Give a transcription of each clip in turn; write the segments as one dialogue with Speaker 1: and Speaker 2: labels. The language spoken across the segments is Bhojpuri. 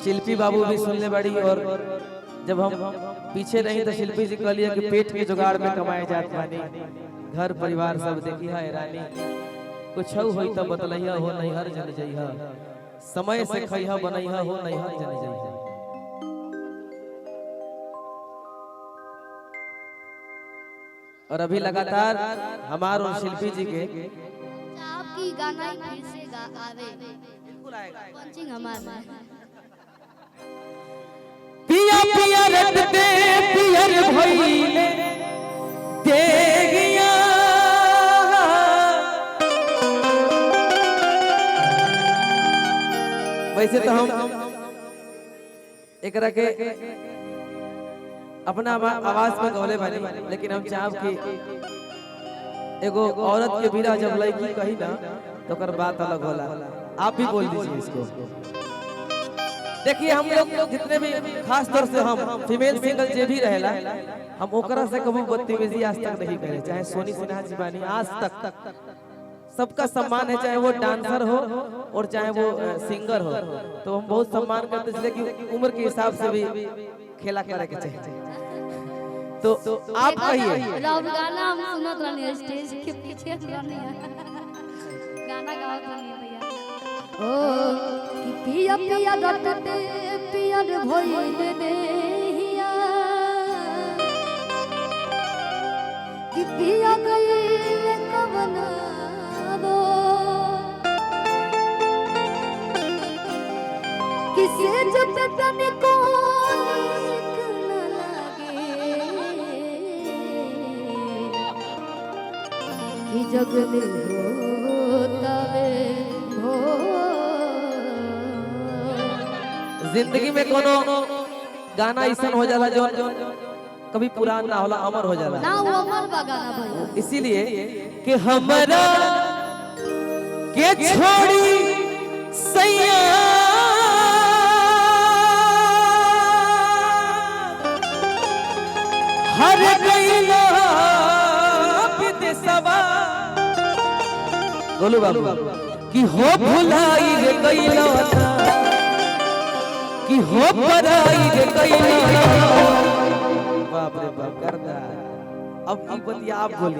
Speaker 1: शिल्पी बाबू भी सुनने बड़ी। और जब हम पीछे नहीं तो शिल्पी जी कह लिया कि पेट के जुगाड़ में कमाए जात बानी, घर परिवार सब देखी है रानी, कुछ होई तो बतलैया हो नहीं हर जन जइहा, समय से खइहा बनैहा हो नहीं हर जन जइहा। और अभी लगातार हमार और शिल्पी जी के
Speaker 2: आपकी गाना फिर से आवे बिल्कुल आएगा पंचिंग हमारा।
Speaker 1: पिया पिया रट दे पियर भइले देगिया, वैसे तो हम एकरा के अपना आवाज में गौले बानी, लेकिन हम चाहब कि एगो औरत के बिना जब लड़की कही ना तो कर बात अलग होला। आप भी बोल दीजिए इसको। देखिए हम लोग जितने भी खास तौर से हम फीमेल सिंगल जे भी रहेला, हम ओकरा से कभी बदतमीजी आज तक नहीं करे, चाहे सोनी सिन्हा जी बानी आज तक सबका सम्मान है, चाहे वो डांसर हो और चाहे वो सिंगर हो, तो हम बहुत सम्मान करते हैं, इसलिए कि उम्र के हिसाब से भी खेला करे के चाहिए। तो आप कहिए।
Speaker 2: गाना हम सुनत रहनी स्टेज के पीछे रहनी गाना गावत रहनी भैया। ओ कि पिया पिया रटते पियर भइले देहिया, कि पिया गइले कवना दो, किसे जब तने को कि जगले होता है हो।
Speaker 1: जिंदगी में कोनो गाना ऐसा हो जाला जो कभी पुराना ना होला, अमर हो जाला
Speaker 2: ना, वो अमर बा गाना भैया।
Speaker 1: इसीलिए कि हमरा के छोड़ी सैया हर गइला विदेशवा, गोलू बाबू कि हो भुलाई रे गइला कि हो पराई रे गइला। बाप रे बाप करदा। अब की बतिया आप बोली।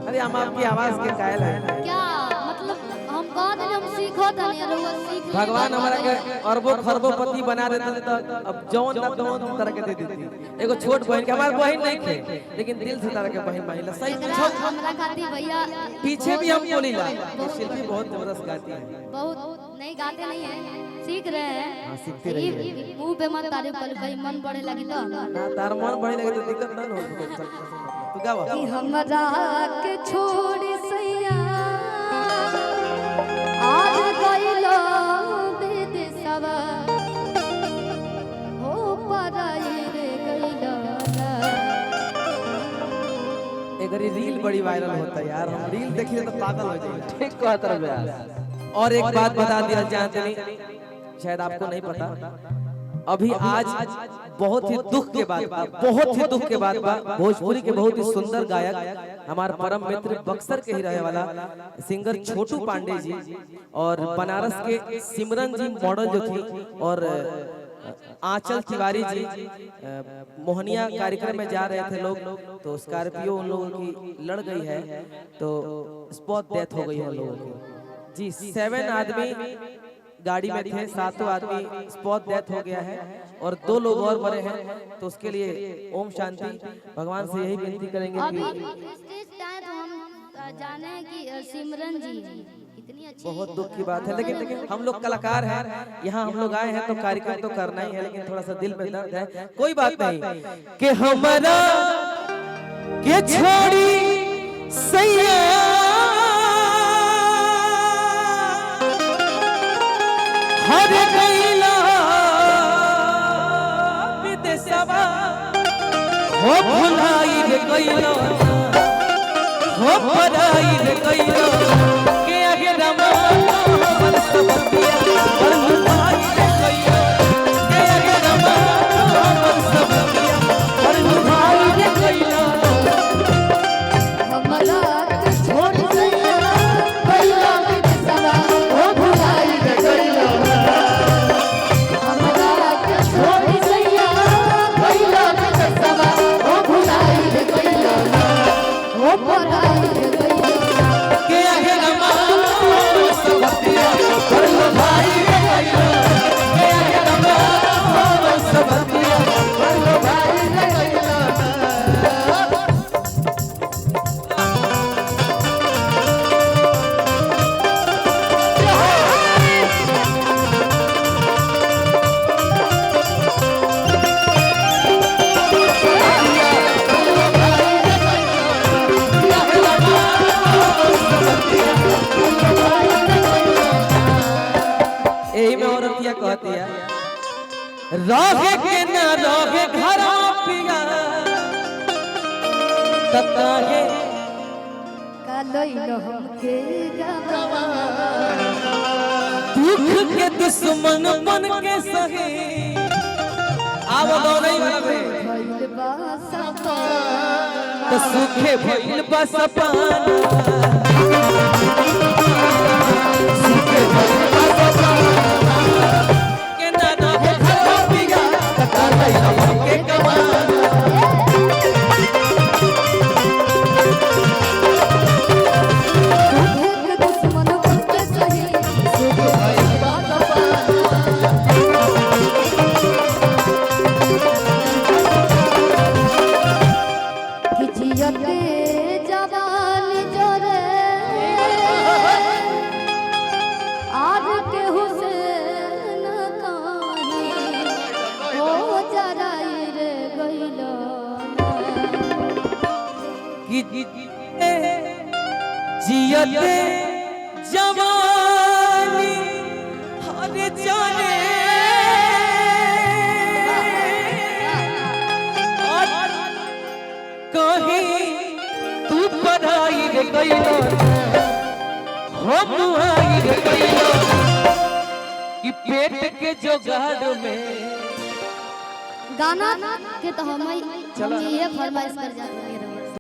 Speaker 1: अरे हम आपकी आवाज के कायल है
Speaker 2: क्या मतलब हम कह देने हम सीखो था नहीं, अरे वो सीख
Speaker 1: भगवान हमारा के अरबों खरबों पति बना देते तो अब जौन ना तौन तरह के दे देती। एगो छोट बहन के, हमारी बहन नहीं थे लेकिन दिल से तरह के बहन महिला सही पूछो
Speaker 2: हमरा खाती भैया।
Speaker 1: पीछे भी हम बोली ला, शिल्पी बहुत जबरदस्त गाती है।
Speaker 2: बहुत नहीं गाते नहीं है, सीख रहे हैं।
Speaker 1: हां सीखते रहिए।
Speaker 2: मुंह पे मत तारीफ कर, कहीं मन बढ़े लगी तो
Speaker 1: ना तार मन बढ़े लगे तो दिक्कत ना हो। तू गावा
Speaker 2: कि हमरा के छोड़ी सैया आज गइलो विदेशवा, हो पराई रे गइलो ना।
Speaker 1: एक रील बड़ी वायरल होता है यार, हम रील देखिए तो पागल हो जाएंगे। ठीक कहत रहे यार। और एक बात बता दिया जानते नहीं, शायद आपको नहीं पता, अभी आज बहुत ही दुख के बाद, बहुत ही दुख के बाद भोजपुरी के बहुत ही सुंदर गायक हमारे परम मित्र बक्सर के ही रहने वाला सिंगर छोटू पांडे जी और बनारस के सिमरन जी मॉडल जो थी और आंचल तिवारी जी मोहनिया कार्यक्रम में जा रहे थे लोग, तो स्कॉर्पियो उन लोगों की लड़ गई है, तो स्पॉट डेथ हो गई है उन लोगों की जी। 7 आदमी गाड़ी में थे, 7 आदमी स्पॉट डेथ हो गया है और 2 लोग और मरे हैं, तो उसके लिए ओम शांति। भगवान से यही विनती करेंगे
Speaker 2: अभी
Speaker 1: कि
Speaker 2: स्टेज टाइम तो हम जाने हैं कि सिमरन जी इतनी अच्छी।
Speaker 1: बहुत दुख की बात है, लेकिन हम लोग कलाकार हैं, यहाँ हम लोग आए हैं तो कार्यक्रम तो करना ही है, लेकिन थोड़ा सा दिल में दर्द है। कोई बात नहीं कि हमारा के छोड़ी सैया हर गइला विदेशवा, हो भुलाई रे गइला हो पराई रे गइला के आगे रमा मन सब पिया और भुलाई रे गइला के आगे रमा मन सब पिया और भुलाई रे गइला।
Speaker 2: हमरा के छोड़ सैया गइलो विदेशवा, हो भुलाई रे गइलो। हमरा
Speaker 1: कहतिया रहे के ना रहे घर पिया तकाहे
Speaker 2: कालोइलो हमके गवा
Speaker 1: दुख के दुश्मन बन के सहे आवो दो नहीं बे
Speaker 2: भइल बा सपना
Speaker 1: तो सुखे भइल बा सपना सुखे भइल बा सपना के ना रहे घर पिया तकाहे हमके गवा जियते जवानी हर जाने कहीं तू पढ़ाई रे गइलो हम आई रे गइलो कि पेट के जुगाड़ में
Speaker 2: गाना के तो हम ये फरमाइश कर जाते हैं